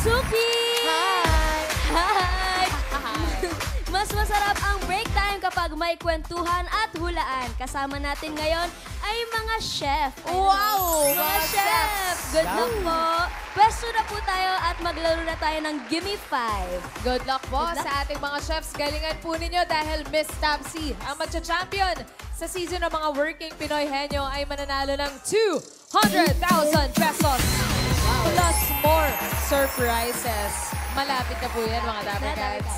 Suki! Hi! Hi! Hi! Mas masarap ang break time kapag may kwentuhan at hulaan. Kasama natin ngayon ay mga chef. Wow! Mga chef! Good luck po! Pwesto na po tayo at maglaro na tayo ng Gimme 5. Good luck po Good luck. sa ating mga chefs. Galingan po ninyo dahil Miss Tabsi, ang magcha-champion sa season ng mga working Pinoy henyo ay mananalo ng 200,000 pesos. Plus more surprises. Malapit na po yan, mga Dabarkads.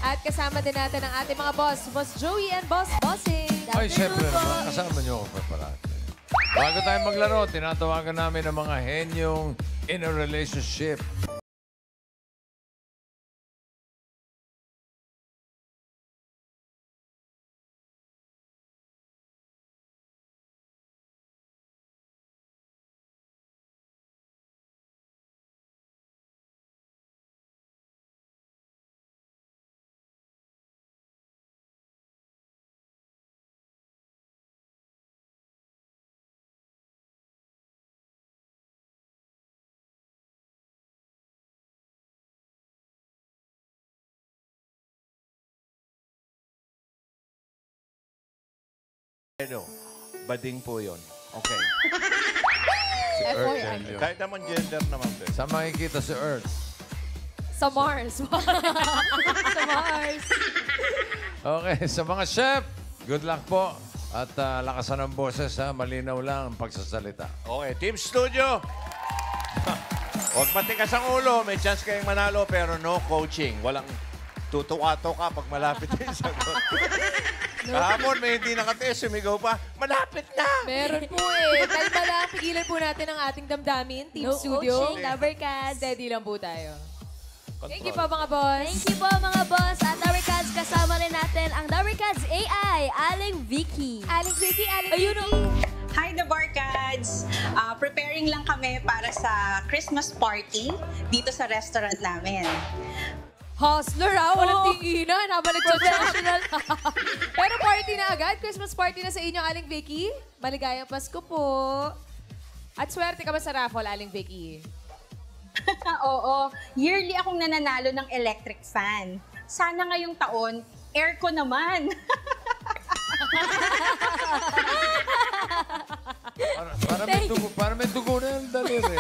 At kasama din natin ang ating mga boss, Boss Joey and Boss Bossing. Ay, syempre naman, kasama niyo ako pa parati. Bago tayo maglaro, tinatawagan namin ang mga henyong in a relationship. Ano, bading po yun. Okay. Si Earth FYI. yan yun. Kahit naman gender naman. Saan makikita si Earth? Sa Mars. Sa Mars. Okay, sa mga chef, good luck po. At lakasan ng boses, ha? Malinaw lang ang pagsasalita. Okay, Team Studio. Huwag matigas ang ulo. May chance kayong manalo pero no coaching. Walang tutukato ka pag malapit yung sagot. Kahapon may hindi nakatiis, sumigaw pa. Malapit na! Meron po eh. Kalma lang, pigilan po natin ang ating damdamin. Team No Studio. coaching, Dabarkads. Steady lang po tayo. Thank you Control. po mga boss. Thank you po mga boss. At Dabarkads, kasama rin natin ang Dabarkads AI, Aling Vicky. Aling Vicky, Aling Ayun Vicky. Hi, The Barkads! Preparing lang kami para sa Christmas party dito sa restaurant namin. Hustler ah, walang Oo. tinginan habang nagcha-professional. Pero party na agad, Christmas party na sa inyo, Aling Vicky. Maligayang Pasko po. At swerte ka ba sa raffle, Aling Vicky? Oo, yearly akong nananalo ng electric fan. Sana ngayong taon, aircon naman. Para may dugo na yung daliri.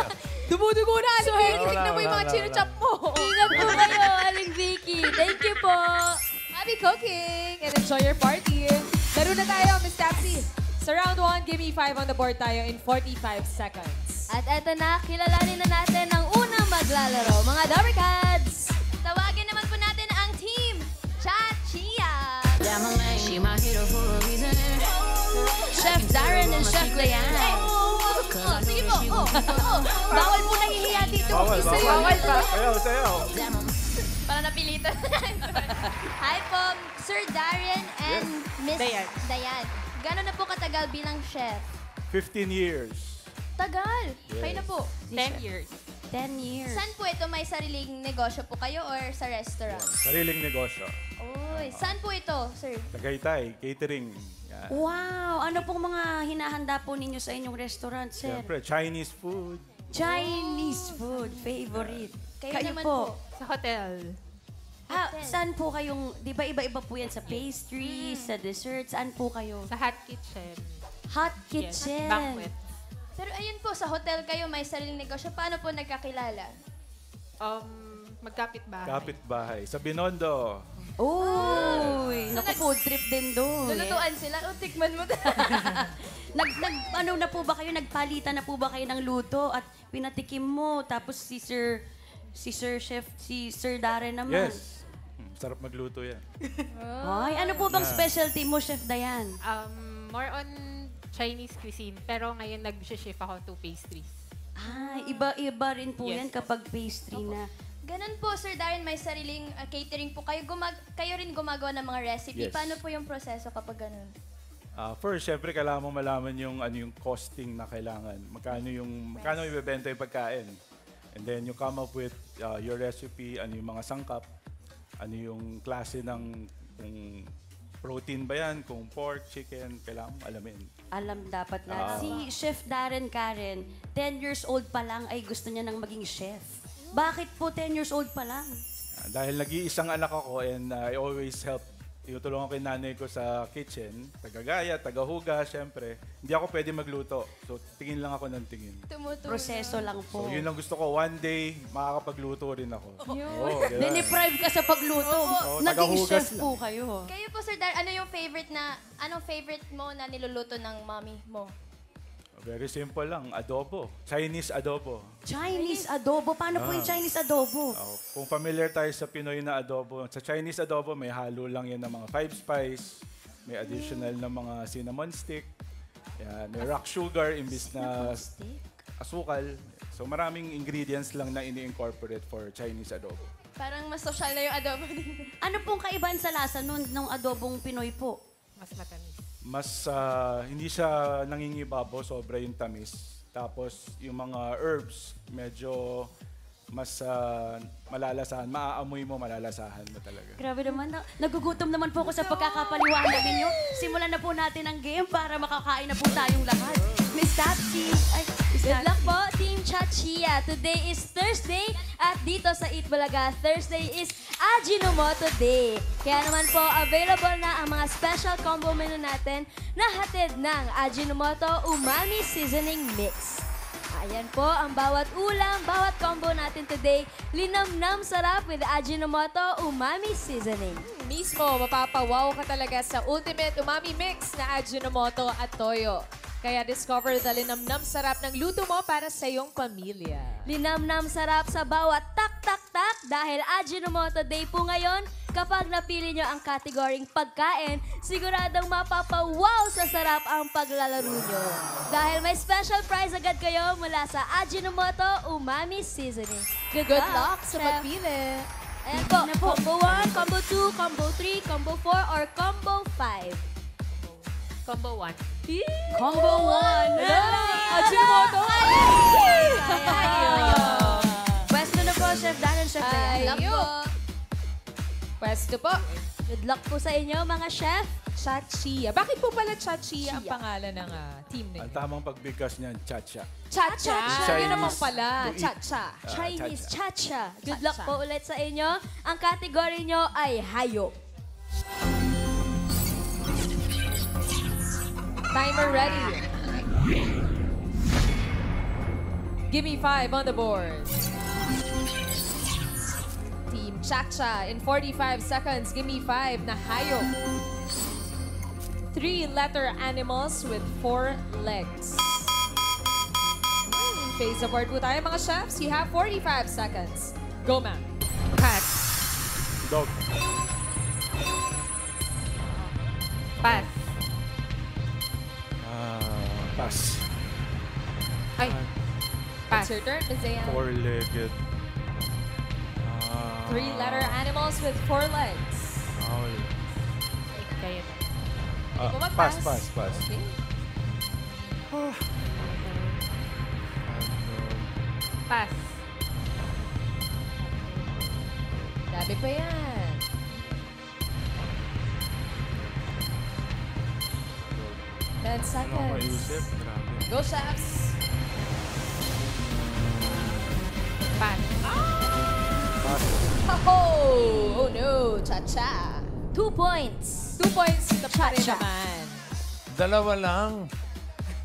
Dumudugo na, Aling Vicky. Wala, Tignan mo yung wala, mga wala, chino-chop mo. Ingat po kayo, Aling Vicky. Thank you po. Happy cooking and enjoy your party. Laro na tayo, Miss Tapsy. Sa round 1, give me 5 on the board tayo in 45 seconds. At eto na, kilalanin na natin ang unang maglalaro. Mga Dabarkads, tawagin naman po natin ang team Chachia. Chef Darren and Chef Leanne. Sige po. Bawal po nahihiya dito. Bawal pa. Para napilitan. Hi po, Sir Darren and Miss Dayan. Gano'n na po katagal bilang chef? 15 years. Tagal. Kayo na po. 10 years. 10 years. Saan po ito? May sariling negosyo po kayo or sa restaurant? Sariling negosyo. Uy, saan po ito, sir? Tagaytay, catering. Yan. Wow! Ano pong mga hinahanda po ninyo sa inyong restaurant, sir? Siyempre, Chinese food. Chinese food, favorite. Kayo naman po. Sa hotel. Saan po kayong, di ba iba-iba po yan sa pastries, sa desserts, saan po kayo? Sa hot kitchen. Hot kitchen. Banquet. Pero ayun po, sa hotel kayo, may sariling negosyo. Paano po nagkakilala? Magkapit-bahay. Kapitbahay. Sa Binondo. Uy! Naku, food trip din doon. Lulutuan sila. O, tikman mo. Ano na po ba kayo, nagpalitan na po ba kayo ng luto at pinatikim mo, tapos si Sir Darren naman? Yes. Sarap magluto yan. Ay, ano po bang specialty mo, Chef Dayan? More on Chinese cuisine. Pero ngayon nag-shift ako to pastries. Iba-iba rin po Yes. yan kapag pastry na. Ganun po, Sir Darren, may sariling catering po kayo. Kayo rin gumagawa ng mga recipe. Yes. Paano po yung proseso kapag ganun? First, syempre, kailangan mo malaman yung costing na kailangan. Magkano ibebenta yung pagkain. And then you come up with your recipe, ano yung mga sangkap, ano yung klase ng kung protein ba yan, kung pork, chicken, kailangan mo alamin. Alam dapat na. Si Chef Darren Karen, 10 years old pa lang ay gusto niya nang maging chef. Bakit po 10 years old pa lang? Dahil nag-iisang anak ako and I always help. Tinutulungan ko yung nanay ko sa kitchen. Tagagaya, tagahuga, syempre. Hindi ako pwede magluto. So, tingin lang ako ng tingin. Proseso lang po. So, yun lang gusto ko. One day, makakapagluto rin ako. Oo, diba? Diniprive ka sa pagluto. Oo, Naging tagahugas chef po kayo. Kayo po, Sir Dar, anong favorite mo na niluluto ng mommy mo? Very simple lang. Adobo. Chinese adobo. Chinese adobo. Paano po yung Chinese adobo? Kung familiar tayo sa Pinoy na adobo, sa Chinese adobo, may halo lang yan ng mga 5 spice, may additional na mga cinnamon stick, yan, may rock sugar imbis na asukal. So maraming ingredients lang na ini-incorporate for Chinese adobo. Parang mas social na yung adobo din. Ano pong kaibahan sa lasa nung adobong Pinoy po? Mas matamis. Mas hindi siya nangingibabaw, sobra yung tamis. Tapos yung mga herbs, medyo mas malalasahan. Maaamoy mo, malalasahan mo talaga. Grabe naman. Nagugutom naman po ako sa pagkakapaliwanag ninyo. Simulan na po natin ang game para makakain na po tayong lahat. Miss Tapsi. Good luck po, Team Chachia. Today is Thursday at dito sa Eat Bulaga, Thursday is Ajinomoto Day. Kaya naman po, available na ang mga special combo menu natin na hatid ng Ajinomoto Umami Seasoning Mix. Ayan po ang bawat ulam, bawat combo natin today. Linamnam sarap with Ajinomoto Umami Seasoning. Mismo, mapapawaw ka talaga sa Ultimate Umami Mix na Ajinomoto at Toyo. Kaya discover the linamnam sarap ng luto mo para sa iyong pamilya. Linamnam sarap sa bawat tak-tak-tak dahil Ajinomoto Day po ngayon. Kapag napili nyo ang kategoring pagkain, siguradong mapapawaw sa sarap ang paglalaro nyo. Dahil may special prize agad kayo mula sa Ajinomoto Umami Seasoning. Good luck sa pagpili. Ayan po, combo 1, combo 2, combo 3, combo 4, or combo 5. Combo 1. Combo 1. Ajinomoto! Pwesto na po, Chef Dan and Chef Dayan. Ayo. Pwesto po. Good luck po sa inyo, mga chef. Chachia. Bakit po pala Chachia ang pangalan ng team Ang ninyo? tamang pagbigkas niyan, chacha. Chacha. Chinese. Yun naman pala. To eat. Chacha. Chinese Chacha. Good Chacha. luck po ulit sa inyo. Ang kategory nyo ay hayop. Timer ready. Give me 5 on the board. Team Chacha, in 45 seconds, give me 5 na hayop. 3-letter animals with 4 legs. Face the board po tayo, mga chefs. You have 45 seconds. Go, ma'am. Cat. Dog. Pass. Pass. Ay. It's Pass. your turn, Ms. Zayan. Four-legged. 3-letter animals with 4 legs. Owl. Kayo na. Ikaw Pass, mag-pass. pass, pass. Okay. Pass. Dami pa yan. Ten Ano seconds. maisip? Grabe. Go, chefs! Pass. Oh no! Cha-cha! 2 points. 2 points na pa rin Cha-cha. naman. Dalawa lang.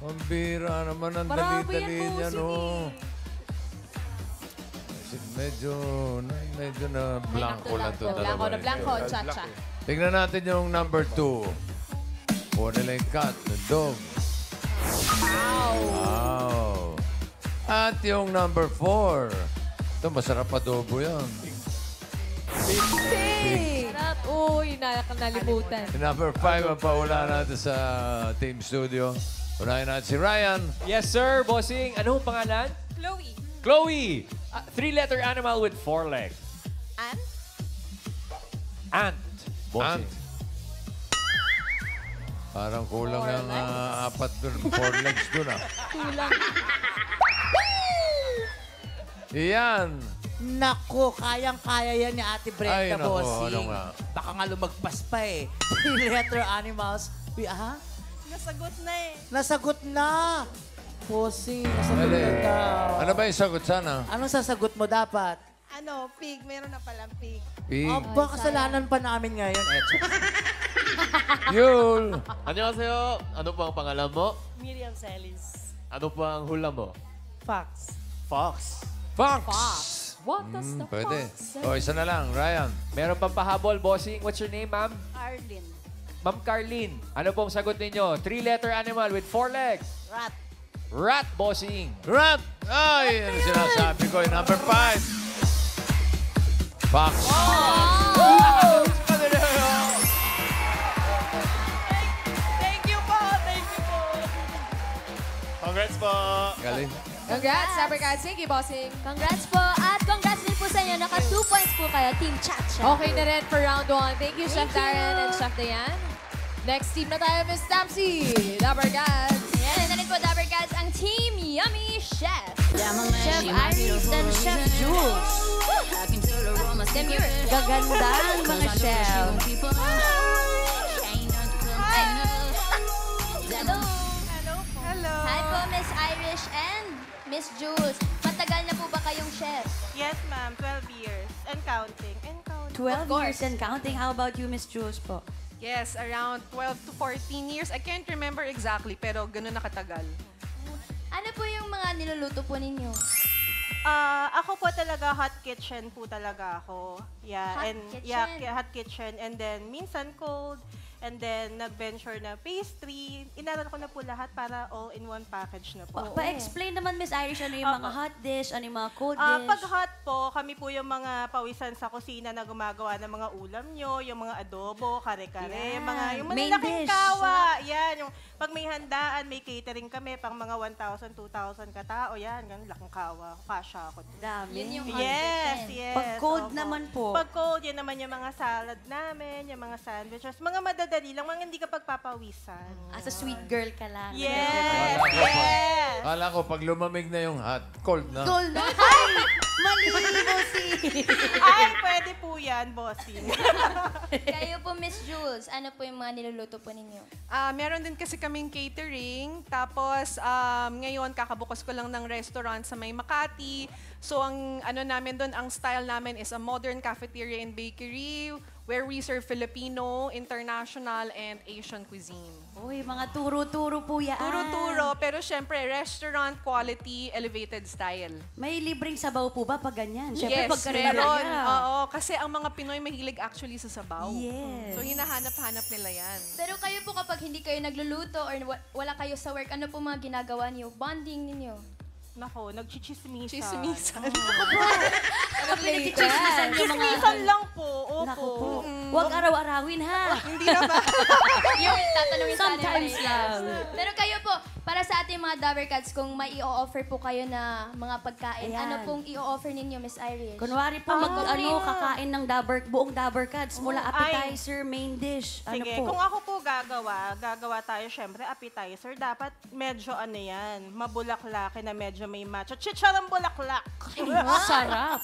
Ang bira naman ang Marami dali-dali yan, niya, Bossing, no? Medyo na blanco lang ito. Blanco na blanco, Black cha-cha. eh. Tingnan natin yung number 2. Kuha nila yung cat, the dog. Wow. At yung number 4. Ito, masarap adobo yan. Hey! Uy, nalimutan. Yung number 5 ang paula natin sa Team Studio. Unahin natin si Ryan. Yes, sir, bossing. Ano ang pangalan? Chloe. Chloe. 3-letter animal with 4 legs. Ant? Ant. Bossing. Ant. Parang kulang ng 4 dun. 4 legs dun, ah. Kulang. Iyan. Naku, kayang-kaya yan ni Ate Brenda, Ay, naku, bossing. ano nga? Baka nga lumagpas pa eh. 3-letter animals. Nasagot na. Bossing, nasagot Mali. na daw. Ano ba yung sagot sana? Anong sasagot mo dapat? Pig. Meron na palang pig. Pig. Aba, kasalanan pa namin ngayon. Yul. Annyeonghaseyo. Ano po ang pangalan mo? Miriam Celis. Ano po ang hula mo? Fox. Fox. Fox. What does the Pwede. fox say? O, isa na lang. Ryan. Meron pang pahabol, bossing. What's your name, ma'am? Arlene. Ma'am Carlene. Ano pong sagot ninyo? 3-letter animal with 4 legs. Rat. Rat, bossing. Rat. Ay, ano sinasabi ko? Number 5. Fox. Thank you po. Congrats po. Galing. Congrats, Dabber Cats. Thank you, bossing. Congrats po. At congrats din po sa inyo. Naka 2 points po kayo, Team Chacha. Okay na rin for round 1. Thank you, Chef Darren and Chef Diane. Next team na tayo, Miss Tamsi. Dabber Cats. Ayan, na rin po, Dabber Cats, ang Team Yummy Chef. Chef Iris and Chef Jules. Gaganda ang mga chef. Hello. Hi po, Miss Irish and Miss Jules. Matagal na po ba kayong chef? Yes, ma'am. 12 years. And counting. 12 years and counting. How about you, Miss Jules po? Yes, around 12 to 14 years. I can't remember exactly, pero ganun nakatagal. Ano po yung mga niluluto po ninyo? Ako po talaga hot kitchen po talaga ako. Yeah, Hot and kitchen? yeah, hot kitchen and then minsan cold and then nag-venture na pastry. Inaral ko na po lahat para all in one package na po. Pa-explain naman, Miss Irish, ano yung mga hot dish, ano yung mga cold dish? Pag hot po, kami po yung mga pawisan sa kusina na gumagawa ng mga ulam nyo, yung mga adobo, kare-kare, Yan. mga yung Main malalaking dish. kawa. Yan, yung pag may handaan, may catering kami, pang mga 1,000, 2,000 katao, yan, ganun, laking kawa. Kasha ako. Dami. Yun yung hot Yes, kitchen. yes. Pag cold opo. naman po. Pag cold, yan naman yung mga salad namin, yung mga sandwiches, mga madadali lang, mga hindi ka pagpapawisan. As a sweet girl ka lang. Yes, Wala ko, yes. Kala ko, pag lumamig na yung hot, cold na. Cold na. Ay! Mali, bossy. Ay, pwede po yan, bossing. Kayo po, Miss Jules, ano po yung mga niluluto po ninyo? Meron din kasi kaming catering. Tapos, ngayon, kakabukas ko lang ng restaurant sa may Makati. So, ang ano namin doon, ang style namin is a modern cafeteria and bakery where we serve Filipino, international, and Asian cuisine. Uy, mga turo-turo po yan. Turo-turo, pero syempre, restaurant quality, elevated style. May libreng sabaw po ba pag ganyan? Syempre, Yes, pagkarera meron. yan. Oo, kasi ang mga Pinoy mahilig actually sa sabaw. Yes. So, hinahanap-hanap nila yan. Pero kayo po kapag hindi kayo nagluluto or wala kayo sa work, ano po mga ginagawa niyo? Bonding ninyo? Nako, nagchichismisan. Chismisan. Chismisan yung mga... Chismisan lang po, opo. Naku po. Huwag araw-arawin, ha? Hindi naman. Yung tatanungin sa Sometimes lang. Pero kayo po, para sa ating mga Dabber Cats, kung may i-offer po kayo na mga pagkain, Ayan. ano pong i-offer ninyo, Miss Irish? Kunwari po, kakain ng buong Dabber Cats mula appetizer, main dish. Ano Sige, po? kung ako po gagawa tayo syempre appetizer. Dapat medyo ano yan, mabulaklakin na medyo may macho. Chicharang bulaklak. Sarap.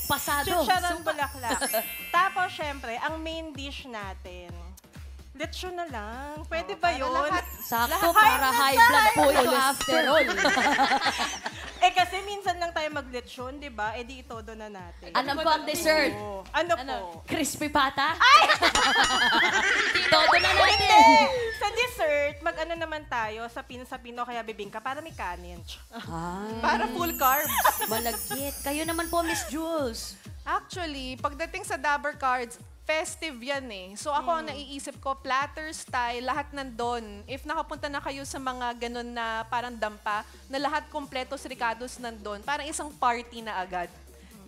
Pasado. Chicharang bulaklak. Tapos syempre, ang main dish natin, lechon na lang. Pwede ba yun? Sakto, para high blood po yung after all. Eh kasi minsan lang tayo mag-lechon, di ba? Eh di itodo na natin. Ano po ang dessert? Ano po? Crispy pata? Ay! Todo na natin. Hindi! Sa dessert, mag-ano naman tayo sa Pino kaya bibingka para may kanin. Para full carbs. Malagkit. Kayo naman po, Miss Jules. Actually, pagdating sa Dabber Cards, festive yan eh. So ako ang naiisip ko, platter style, lahat nandun. If nakapunta na kayo sa mga ganun na parang dampa, na lahat kompletos ricados nandun, parang isang party na agad.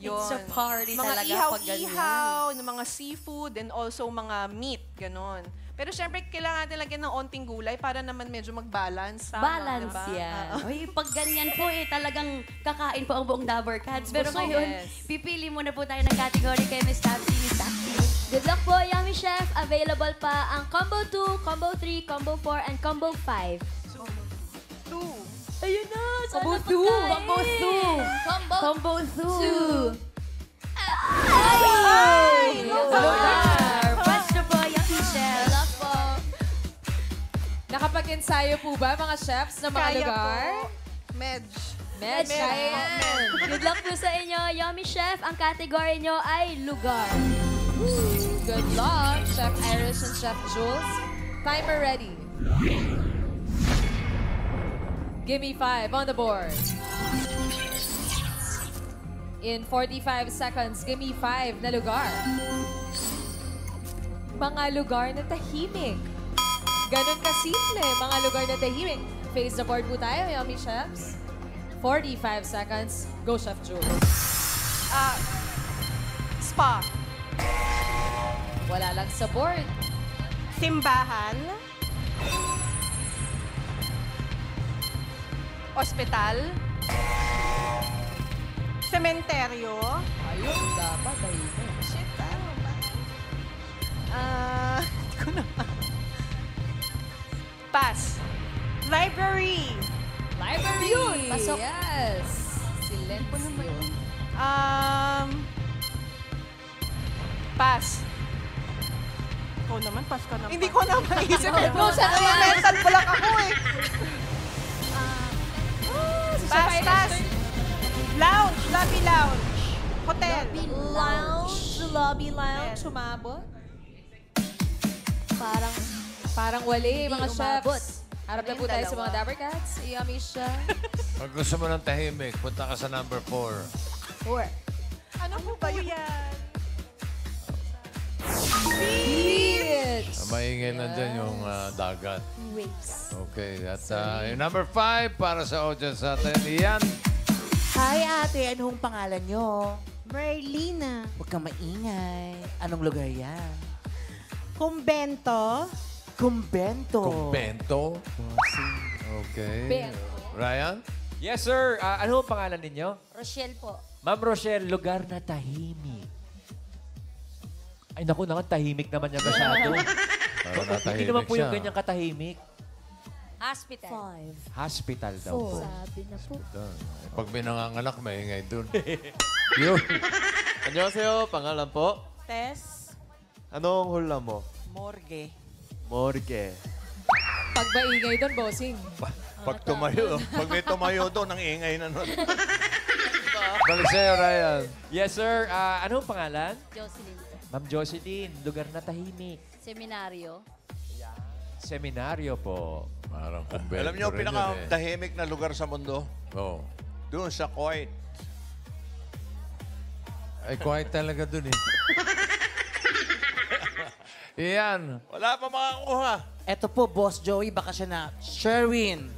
Yun. It's a party mga talaga pag ganyan. ihaw-ihaw, ng mga seafood, and also mga meat, ganun. Pero syempre, kailangan natin lagyan ng onting gulay para naman medyo mag-balance. Balance diba? yan. Uy, pag ganyan po talagang kakain po ang buong Dabber Cats. Pero Busog. ngayon, Yes. pipili muna po tayo ng category kay Miss Tamsi. Miss Tamsi. Good luck po, Yummy Chef. Available pa ang Combo 2, Combo 3, Combo 4, and Combo 5. Ayun na! Combo 2. Combo 2. Combo 2. Ay! Lugar. Pwesto po, Yummy Chef. Good luck po. Nakapag Nakakapag-ensayo po ba mga chefs ng mga Kaya lugar? po. Medj. Medj, kaya yan. Good luck po sa inyo, Yummy Chef. Ang category nyo ay lugar. Good luck, Chef Irish and Chef Jules. Timer ready. Give me 5 on the board. In 45 seconds, give me 5 na lugar. Mga lugar na tahimik. Ganon kasimple, mga lugar na tahimik. Face the board po tayo, Yummy Chefs. 45 seconds. Go, Chef Jules. Spa. Wala lang sa board. Simbahan. Ospital. Sementeryo. Ayun, dapat tahimik. Shit, ano ba? Hindi ko na. Pass. Library. Library! Yun, pasok. Yes! Silencio. Pass. Ikaw naman, pass ka naman. Hindi ko na maisip. Go, Chef Irish. Mental block ako eh. Pass, pass. Lounge. Lobby lounge. Hotel. Lobby lounge. Yes. Umabot. Parang wali, mga umabot. chefs. Harap na po tayo sa mga Dabber Cats. Yummy siya. Pag gusto mo ng tahimik, punta ka sa number 4. 4. Ano po ba yan? Beach! Maingay nandyan yung dagat. Waves. Okay, at yung number 5 para sa audience natin, Ian. Hi ate, anong pangalan nyo? Merlina. Huwag kang maingay. Anong lugar yan? Kumbento. Kumbento. Kumbento. Okay. Bento. Ryan? Yes, sir. Ano ang pangalan ninyo? Rochelle po. Ma'am Rochelle, lugar na tahimik. Ay, naku, tahimik naman niya masyado. Parang Hindi natahimik naman po yung siya. ganyang katahimik. Hospital. 5. Hospital daw po. Sabi na po. Pag may nanganganak, maingay dun. Yun. Annyeonghaseyo, pangalan po? Tess. Anong hula mo? Morgue. Morgue. Pag maingay doon, bossing. Pag tumayo, pag may tumayo doon, ang ingay na nun. Balik sa'yo, Ryan. Yes, sir. Ano ang pangalan? Jocelyn. Ma'am Jocelyn, lugar na tahimik. Seminaryo. Seminaryo po. Parang kumbento Alam niyo, rin yun pinaka-tahimik na lugar sa mundo? Oo. Doon sa Kuwait. Ay, quiet talaga dun eh. Iyan. Wala pa makakuha. Eto po, Boss Joey, baka siya na Sherwin.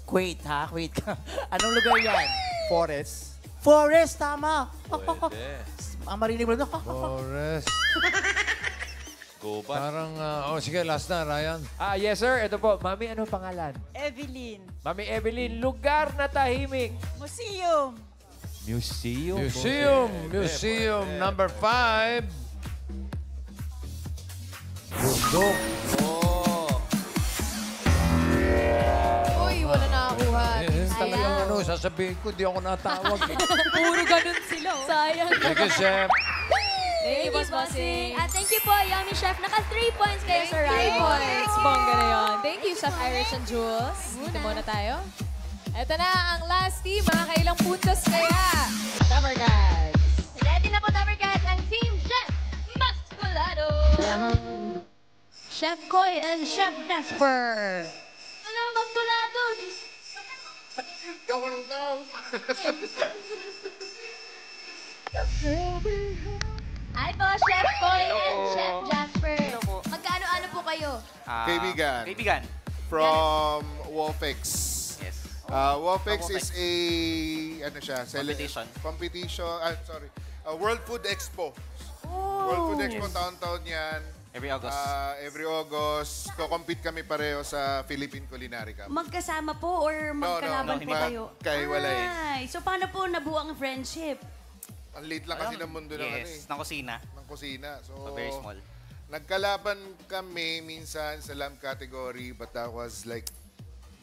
Kuwait, ha? Kuwait ka. Anong lugar yan? Forest. Forest, tama. Pwede. Ang marinig mo na. Forest. Gubat. Parang, sige, last na, Ryan. Yes, sir. Ito po. Mami, ano ang pangalan? Evelyn. Mami Evelyn, lugar na tahimik. Museum. Museum. Museum. Pwede, Museum. pwede. Number 5. Bundok. Uy, wala nakakuha. Talagang sasabihin ko, di ako natawag. Puro ganun sila. Sayang. Thank you, Chef. Thank you, Boss Bossing. At thank you po, Yummy Chef. Naka 3 points kayo sa round. 3 points. Bongga na yun. Thank you, Chef Irish and Jules. Dito muna tayo. Ito na ang last team. Mga kailang puntos kaya. Dabber Cats. Ready na po, Dabber Cats, ang Team Chef Masculado. Chef Koy and Chef Jasper. Ano, Masculado? Hi po, Chef Koy and Chef Jasper. Magkaano-ano po kayo? Kaibigan. From Wolfix. Yes. Wolfix From is a competition. World Food Expo. World Food Expo taon-taon yan. Every August. Every August, ko-compete kami pareho sa Philippine Culinary Cup. Magkasama po or magkalaban po kayo? Magkahiwalay. Ay, so paano po nabuo ang friendship? Ang liit lang kasi ng mundo ng ng kusina. ng kusina. So, very small. Nagkalaban kami minsan sa lamb category, but that was like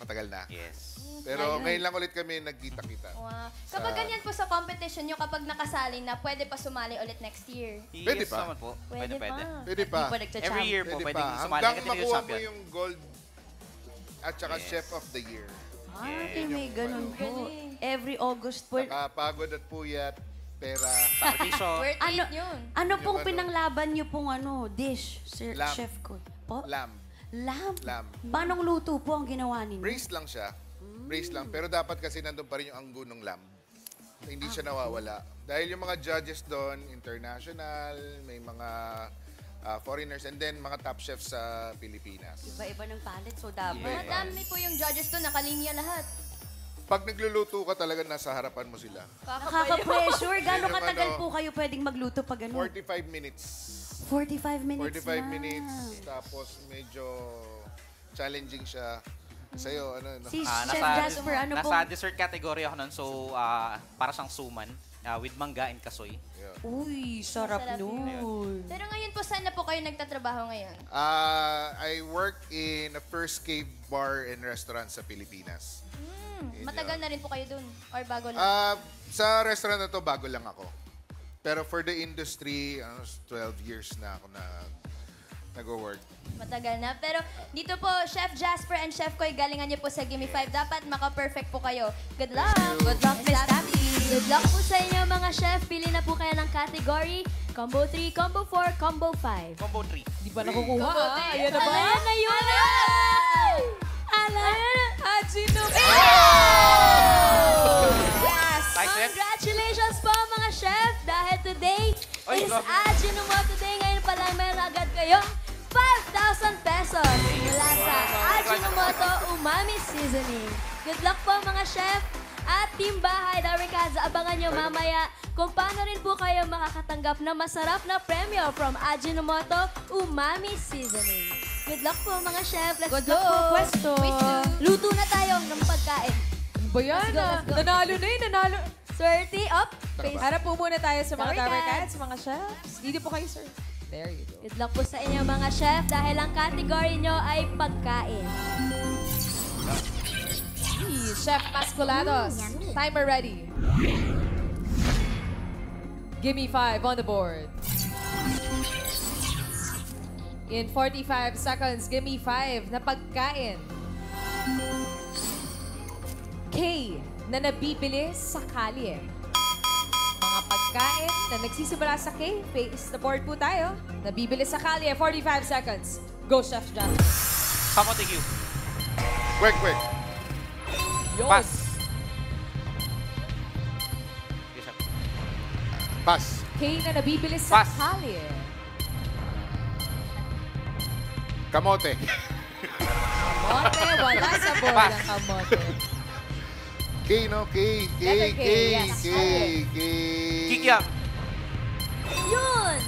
matagal na. Yes. Pero ngayon lang ulit kami nagkita-kita. Wow. Kapag ganyan po sa competition nyo, kapag nakasali na, pwede pa sumali ulit next year. Pwede pa. Naman po. Pwede pa. Pwede pa. Hindi pa nagcha-champ. Every year po, Pwede pwede pa. sumali Hanggang ka din makuha mo champion. yung gold at saka Chef of the Year. Ay, may ganun po. Every August po. Nakapagod at puyat, pera. Worth Ano, it yun. ano pong Yung ano? pinanglaban niyo pong dish, Sir Lamb. Chef ko? Po? Lamb. Lamb? Lamb. Paanong luto po ang ginawa ninyo? Braised lang siya. Braised lang. Pero dapat kasi nandun pa rin yung anggo ng lamb. Hindi siya nawawala. Dahil yung mga judges doon, international, may mga foreigners, and then mga top chefs sa Pilipinas. Iba-iba ng palette, so dapat. Madami po yung judges to, nakalinya lahat. Pag nagluluto ka talaga, nasa harapan mo sila. Nakaka-pressure. Gano'ng Yun yung katagal ano, po kayo pwedeng magluto pag ano? 45 minutes. 45 minutes 45 na. minutes. Tapos medyo challenging siya. Sa'yo, ano? Si Chef Jasper, ano po? Nasa dessert category ako nun, so para siyang suman with mangga and kasoy. Uy, sarap nun. Pero ngayon po, saan na po kayo nagtatrabaho ngayon? I work in a first cave bar and restaurant sa Pilipinas. Matagal na rin po kayo dun? Or bago lang? Sa restaurant na to, bago lang ako. Pero for the industry, 12 years na ako nag-work. Matagal na. Pero dito po, Chef Jasper and Chef Koy, galingan niyo po sa Gimme 5. Dapat maka-perfect po kayo. Good luck! Good luck, Miss Tabby! Good luck po sa inyo, mga chef. Pili na po kayo ng category. Combo 3, Combo 4, Combo 5. Combo 3. Di ba nakukuha? Combo 3. Ayan na ba? Ayan na yun! Ajinomoto! Yes! Congratulations po, mga chef! Dahil today is Ajinomoto Day. Ngayon pa lang meron agad kayong 5,000 pesos mula sa Ajinomoto Umami Seasoning. Good luck po, mga chef! At Team Bahay, Darikaza, abangan nyo mamaya kung paano rin po kayo makakatanggap ng masarap na premyo from Ajinomoto Umami Seasoning. Good luck po, mga chef. Let's Good go! luck po, pwesto. Luto na tayo ng pagkain. Ba yan? Let's go. Nanalo na yun, nanalo. Swerte up. Harap po muna tayo sa mga Darikads. Darikads, mga chefs. Dito po kayo, sir. There you go. Good luck po sa inyo, mga chef, dahil ang category nyo ay pagkain. Chef Masculados, timer ready. Gimme 5 on the board. In 45 seconds, gimme 5 na pagkain. K na nabibili sa kalye. Mga pagkain na nagsisimula sa K, face the board po tayo. Nabibili sa kalye, 45 seconds. Go, Chef John. Kamote Q. Quick. Pass. Pass. K na nabibili sa Pass. kalye. Kamote. Kamote, wala sa board ang kamote. K, no? K. Letter K, yes. Kikiam. Yun!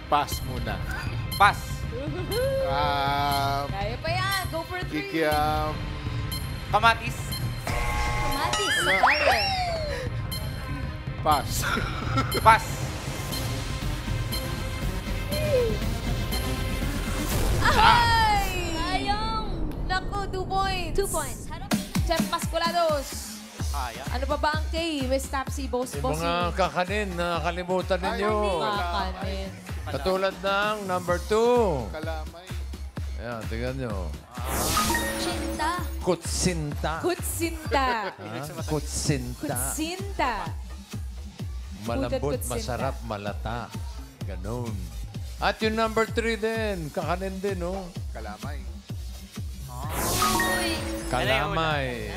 Pass muna. Pass. Kaya pa yan. Go for 3. Kikiam. Kamatis. Kamatis sa kalye. Pass. Pass. Ay! Sayang! Naku, 2 points. 2 points. Chef Masculados. Kaya. Ano pa ba ang K? Miss Tapsi, Boss Yung mga kakanin na nakalimutan ninyo. Kakanin. Katulad ng number 2. Kalamay. Ayan, tingnan nyo. Chinta. Kutsinta. Kutsinta. Kutsinta. Kutsinta. Malambot, Kutsinta. masarap, malata. Ganon. At yung number 3 din, kakanin din, no? Kalamay. Kalamay.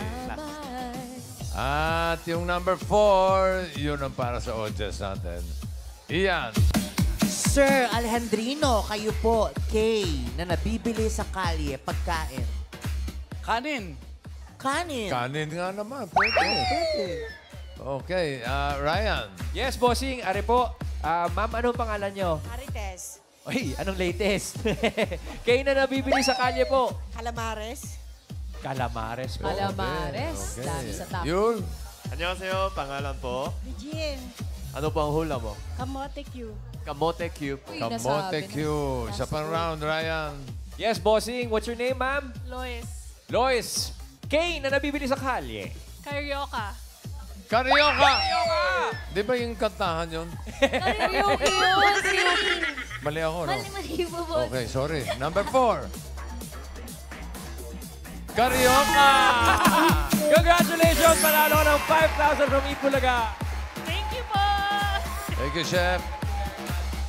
At yung number 4, yun ang para sa audience natin. Iyan. Sir Alejandrino, kayo po, K, na nabibili sa kalye, pagkain. Kanin. Kanin. Kanin nga naman. Pwede. Okay, Ryan. Yes, bossing. Ari po. Ma'am, anong pangalan nyo? Marites. Uy, anong latest? Kayo na nabibili sa kalye po. Calamares. Calamares po. Calamares. Dami sa top. Yun. Annyeonghaseyo, pangalan po. Regine. Ano po ang hula mo? Kamote Q. Kamote Cube. Uy, Kamote nasabi Q. na. Isa pang round, Ryan. Yes, bossing. What's your name, ma'am? Lois. Lois. Kay na nabibili sa kalye. Carioca. Karyoka! Di ba yung kantahan yun? Karaoke yun! Mali ako, no? Mali po, boss. Okay, sorry. Number 4. Carioca! Congratulations! Panalo ka ng 5,000 from Itbulaga. Thank you po! Thank you, Chef.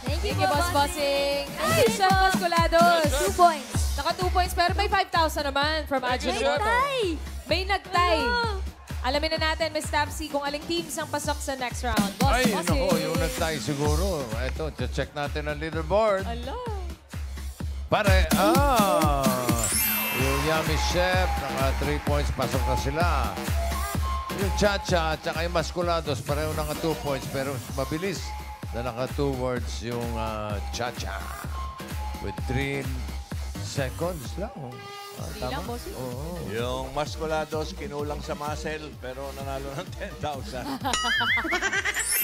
Thank you, Thank you, Boss Bossing. Ay, you, Chef Masculados. 2 points. Naka 2 points, pero may 5,000 naman from Ajin May Moto. tie. May nagtay. Alamin na natin, Miss Tapsy, kung aling teams ang pasok sa next round. Boss Ay, Bossing. naku, yung nagtay siguro. Ito, check natin ang leaderboard. Ala. Pare, yung Yummy Chef, naka 3 points, pasok na sila. Yung Chacha at saka yung Masculados, pareho naka 2 points, pero mabilis na naka 2 words yung Chacha. With 3 seconds lang. Lang, bossing. Oo. Yung Masculados, kinulang sa muscle, pero nanalo ng 10,000.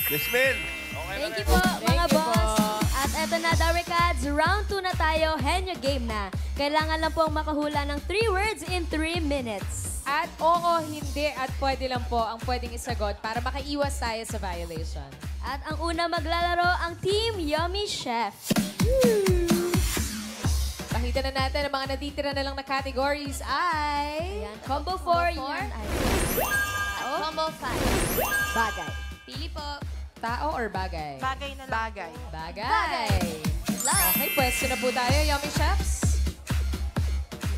Yasmin! Okay Thank you po, mga boss. At eto na, Darikads, round 2 na tayo, henyo game na. Kailangan lang pong makahula ng 3 words in 3 minutes. At oo, hindi, at pwede lang po ang pwedeng isagot para makaiwas tayo sa violation. At ang una maglalaro, ang Team Yummy Chef. Pakita na natin ang mga natitira na lang na categories ay... Ayan, combo 4, yan ay... Combo 5, bagay. Pili po. Tao or bagay? Bagay na lang. Bagay. Bagay. Okay, pwesto na po tayo, Yummy Chefs.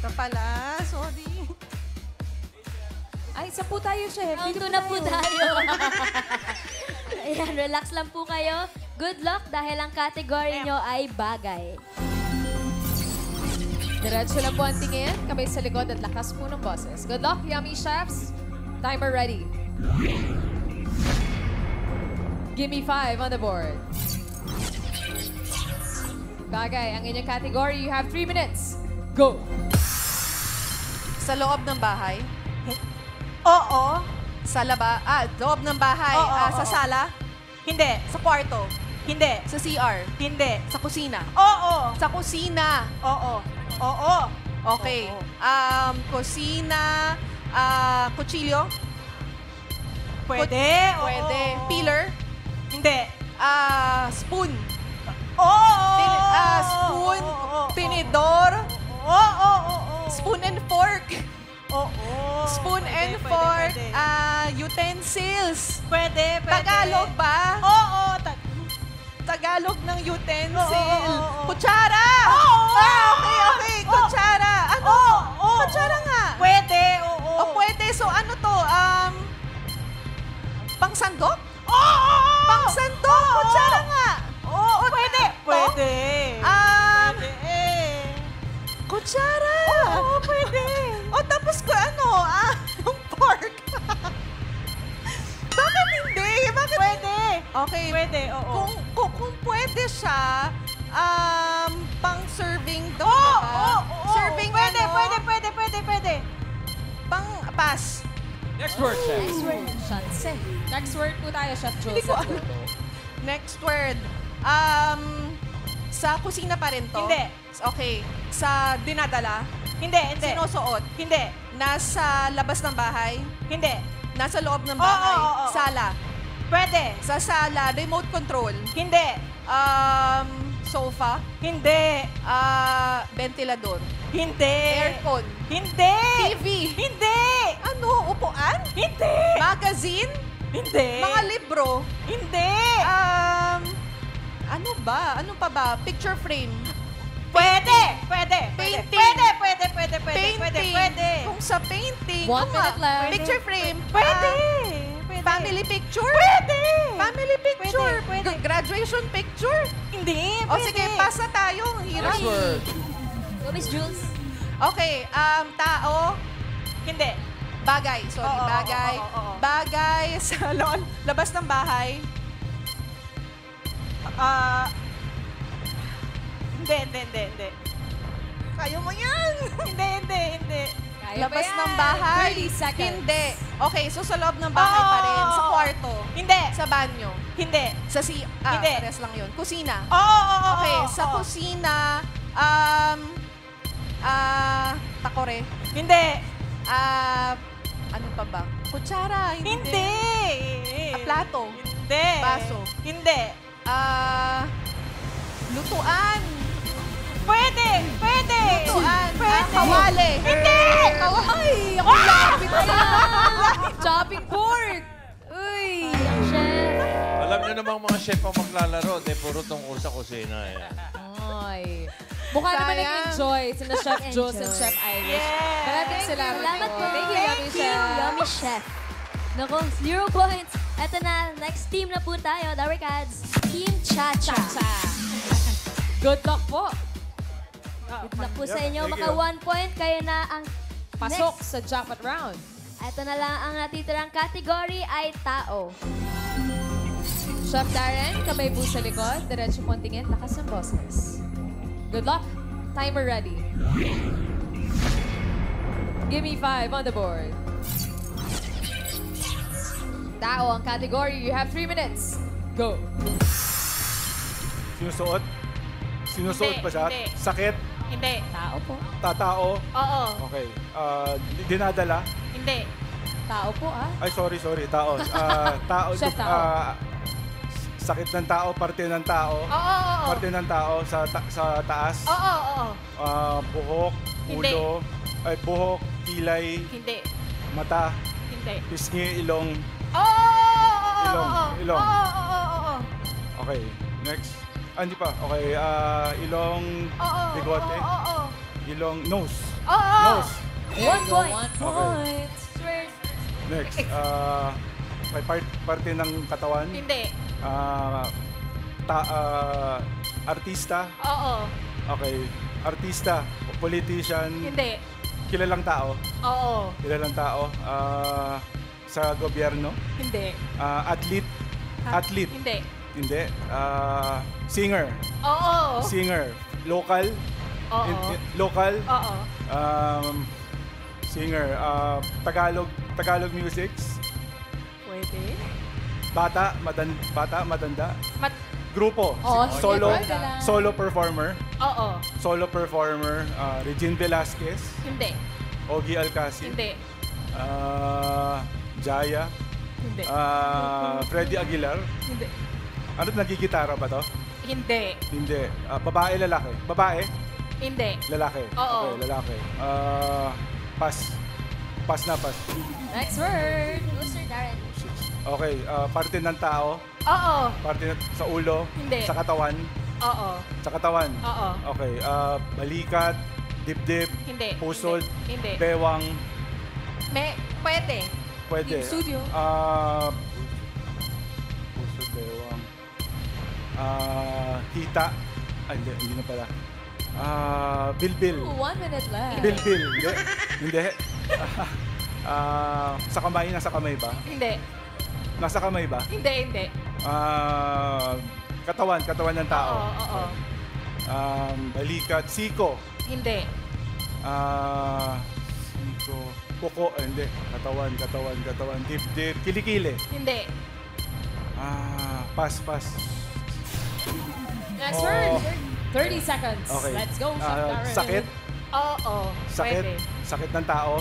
Ito pala, sorry. Ay, saan po tayo, Chef? Round 2 na po tayo. Ayan, relax lang po kayo. Good luck dahil ang category nyo ay bagay. Diretso lang po ang tingin, kamay sa likod at lakas po ng boses. Good luck, Yummy Chefs. Timer ready. Give me 5 on the board. Bagay, ang inyong category, you have 3 minutes. Go! Sa loob ng bahay? Oo. Sa loob ng bahay? Sa sala? Hindi. Sa kwarto? Hindi. Sa CR? Hindi. Sa kusina? Oo. Sa kusina? Oo. Oo. Okay. Kusina, kutsilyo? Pwede. Pwede. Peeler? Hindi. Spoon? Oo. Spoon? Tinidor? Oo. Spoon and fork? Oo. Spoon and fork? Utensils? Pwede. Tagalog ba? Oo. Tagalog ng utensil. Kutsara! Oo! Okay. Kutsara. Ano? Kutsara nga. Pwede, oo. O pwede. So ano to? Pangsandok? Oo! Pangsandok! Kutsara nga. Oo, pwede. Pwede. Kutsara. Oo, pwede. O tapos ko yung fork. Bakit hindi? Bakit pwede? Okay. Pwede, oo. Kung pwede siya, pang-serving daw, diba? Serving pwede, ano? Pwede. Pass. Next word, Chef. Next word, Shanse. Next word po tayo, Chef Jules. Hindi ko alam. Next word. Sa kusina pa rin to? Hindi. Okay. Sa dinadala? Hindi. Sinusuot? Hindi. Nasa labas ng bahay? Hindi. Nasa loob ng bahay? Sala? Pwede. Sa sala, remote control? Hindi. Sofa? Hindi. Ventilador? Hindi. Aircon? Hindi. TV? Hindi. Ano? Upuan? Hindi. Magazine? Hindi. Mga libro? Hindi. Ano ba? Ano pa ba? Picture frame? Pwede. Painting? Pwede. Kung sa painting, 1 minute left. Picture frame? Pwede. Family picture? Pwede. Family picture? Pwede. Graduation picture? Hindi. O sige, pass na tayo. Ang hirap. Next word. Go, Miss Jules. Okay, tao? Hindi. Bagay. Sorry, bagay. Bagay sa labas ng bahay. Hindi. Kaya mo yan. Hindi. Kaya Labas ba yan? ng bahay. 30 seconds. Hindi. Okay, so sa loob ng bahay pa rin. Sa kwarto. Hindi. Sa banyo. Hindi. Sa hindi. Pares lang yun. Kusina. Okay, sa kusina, takore. Hindi. Ano pa ba? Kutsara. Hindi. Plato. Hindi. Baso. Hindi. Lutuan. Pwede! Pwede! Lutuan. Pwede! Kawali. Hindi! Ay, ako lapit na. Chopping board. Uy. Alam niyo namang mga chef ang maglalaro. Puro tungkol sa kusina. Ay. Mukha naman Sayang. nag-enjoy sina Chef Jules and Chef Irish. Maraming salamat Salamat po. Thank you, Yummy Chef. Yummy Chef. Naku, 0 points. Eto na, next team na po tayo, the Ricads. Team Cha-Cha. Good luck po. Good luck po sa inyo. Thank Maka you. 1 point. Kayo na ang Pasok next. sa jackpot round. Ito na lang ang natitirang category ay tao. Chef Darren, kamay po sa likod. Diretso po ang tingin. Lakas ng boses. Good luck. Timer ready. Give me 5 on the board. Tao ang category. You have 3 minutes. Go. Sinusuot? Sinusuot Hindi, pa siya? hindi. Sakit? Hindi. Tao po. Tatao? Oo. Okay. Dinadala? Hindi. Tao po, ah. Ay, sorry. Tao. Tao. Chef tao. Sakit ng tao, parte ng tao. Oo. Parte ng tao sa taas. Oo. Buhok, Hindi. ulo. Ay, buhok, kilay, Hindi. mata, Hindi. pisngi, ilong. Oo. Ilong. Oo. Okay, next. Hindi pa. Okay, ilong, Oo. bigote. Oo. Ilong, nose. Oo. Nose. 1 point. 1 point. Next. May parte ng katawan. Hindi. Artista. Oo. Okay. Artista. Politician. Hindi. Kilalang tao. Oo. Kilalang tao. Sa gobyerno. Hindi. Athlete. Athlete. Hindi. Hindi. Singer. Oo. Singer. Local. Oo. Local. Oo. Singer. Tagalog music. Pwede. Bata, madanda. Grupo. Oo, Solo. sige, pwede lang. Solo performer. Oo. Solo performer. Regine Velasquez. Hindi. Ogie Alcacid. Hindi. Jaya. Hindi. Freddy Aguilar. Hindi. Ano, nagigitara ba to? Hindi. Hindi. Babae, lalaki? Babae? Hindi. Lalaki? Oo. Okay, lalaki. Pass. Pass na, pass. Next word. Loser, Darren. Okay, parte ng tao? Oo. Parte sa ulo? Hindi. Sa katawan? Oo. Sa katawan? Oo. Okay, balikat, dibdib, Hindi. pusod, Hindi. bewang, Pwede. pwede. Yung studio. Pusod, bewang, hita, hindi na pala. Bilbil. 1 minute left. Bilbil, hindi. Sa kamay, nasa kamay ba? Hindi. Nasa kamay ba? Hindi. Katawan ng tao. Oo. Balikat, siko. Hindi. Siko, kuko, hindi. Katawan, dibdib, kilikili. Hindi. Pass. Next Oh. word. 30 seconds. Okay. Let's go, Chef Darren. Sakit, Oo. sakit, Pwede. sakit ng tao.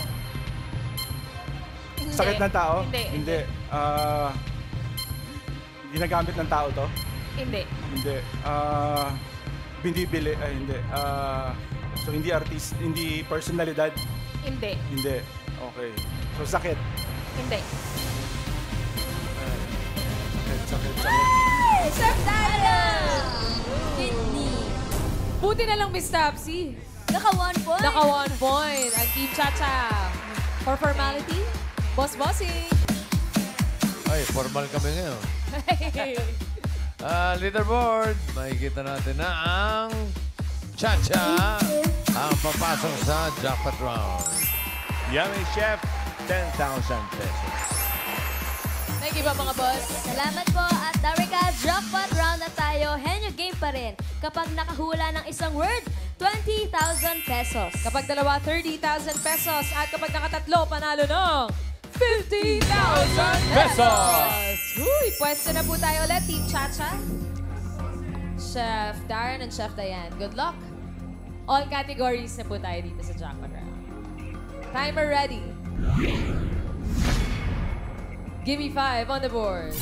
Hindi. Sakit ng tao? Hindi. Ginagamit ng tao to? Hindi. Hindi. Binibili, hindi. So hindi artist, hindi personalidad? Hindi. Hindi. Okay. So sakit. Hindi. Sakit. Chef Darren! Buti na lang, Miss Tapsy. Naka 1 point. Naka 1 point. Ang Team Cha-Cha. For formality, boss-bossing. Ay, formal kami ngayon. Leaderboard, makikita natin na ang Cha-Cha ang papasok sa jackpot round. Yummy Chef, 10,000 pesos. Thank you ba, mga boss? Salamat po at Darika, jackpot round na tayo. Henyo game pa rin. Kapag nakahula ng isang word, 20,000 pesos. Kapag dalawa, 30,000 pesos. At kapag nakatatlo, panalo ng 50,000 pesos! Uy, pwesto na po tayo ulit, Team Cha-Cha. Chef Darren and Chef Diane, good luck. All categories na po tayo dito sa jackpot round. Timer ready. Give me 5 on the board.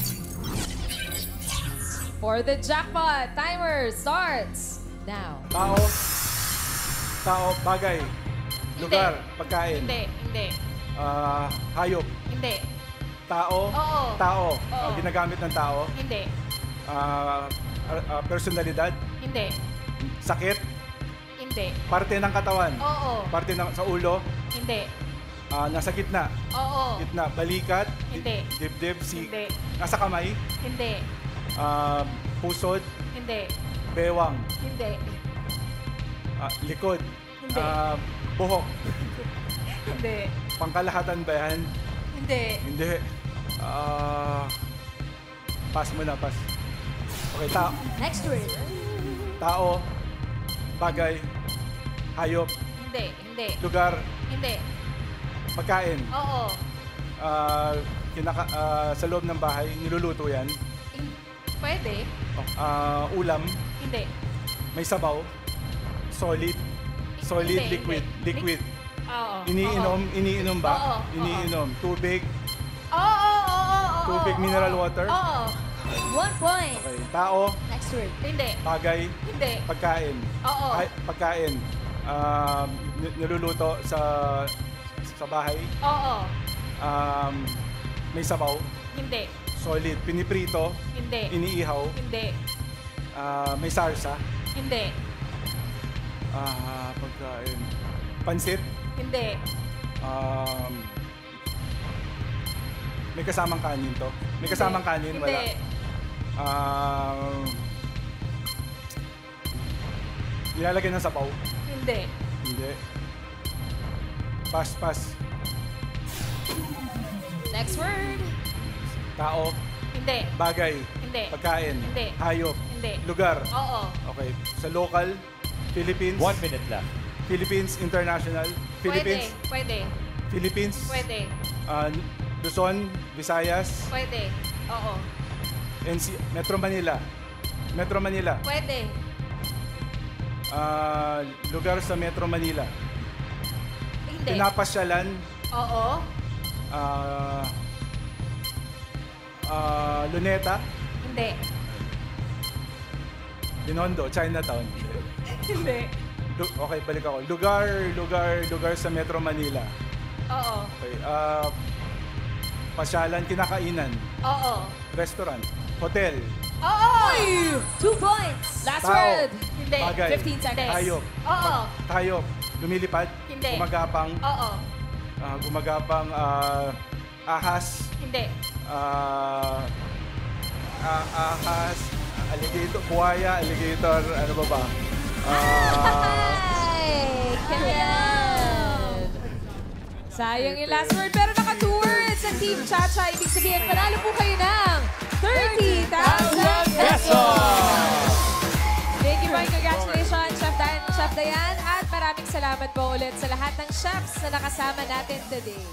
For the jackpot, timer starts now. Tao, Tao, bagay. Lugar, pagkain. Hindi. Hayop. Hindi. Tao. Oo. Tao. Oo. Ginagamit ng tao. Hindi. Personalidad. Hindi. Sakit. Hindi. Parte ng katawan. Oo. Parte sa ulo. Hindi. Nasa gitna. Oo. Gitna. Balikat. Hindi. Dibdib. Hindi. Nasa kamay. Hindi. Pusod. Hindi. Bewang. Hindi. Likod. Hindi. Buhok. Hindi. Pangkalahatan ba yan? Hindi. Hindi. Pass mo na, pass. Okay, Next word. Tao, bagay, hayop, Hindi. lugar, Hindi. pagkain. Oo. Sa loob ng bahay, niluluto yan. Pwede. Ulam, Hindi. may sabaw, solid, Hindi, liquid, hindi. liquid. Oo. Iniinom ba? Oo. Iniinom. Tubig, Oo. tubig, mineral water. Oo. 1 point. Okay, tao, Next word. Hindi. bagay, Hindi. pagkain. Oo. Pagkain. Niluluto sa bahay. Oo. May sabaw. Hindi. Solid. Piniprito. Hindi. Iniihaw. Hindi. May sarsa. Hindi. Pagkain. Pansit. Hindi. May kasamang kanin to. May kasamang kanin, wala. Hindi. Nilalagay ng sabaw. Hindi. Hindi. Pass. Next word. Tao. Hindi. Bagay. Hindi. Pagkain. Hindi. Hayop. Hindi. Lugar. Oo. Okay. Sa local, Philippines. 1 minute lang. Philippines, international. Philippines. Pwede. Philippines. Pwede. Luzon, Visayas. Pwede. Oo. Metro Manila. Metro Manila. Pwede. Lugar sa Metro Manila. Hindi. Pinapasyalan. Oo. Luneta. Hindi. Binondo, Chinatown. Hindi. Okay, balik ako. Lugar sa Metro Manila. Oo. Okay. Pasyalan, kinakainan. Oo. Restaurant. Hotel. Oo! 2 points. Last Tao. word. Hindi. Bagay. 15 seconds. Hayop. Oo. Hayop. Lumilipad. Hindi. Gumagapang. Oo. Gumagapang. Ahas. Hindi. Ahas. Alligator. Buhaya. Alligator. Ano ba? Sayang yung last word, pero naka 2 words ang Team Chacha. Ibig sabihin, panalo po kayo ng 30,000 pesos! Thank you, boy. Congratulations, Chef Dayan. At maraming salamat po ulit sa lahat ng chefs na nakasama natin today.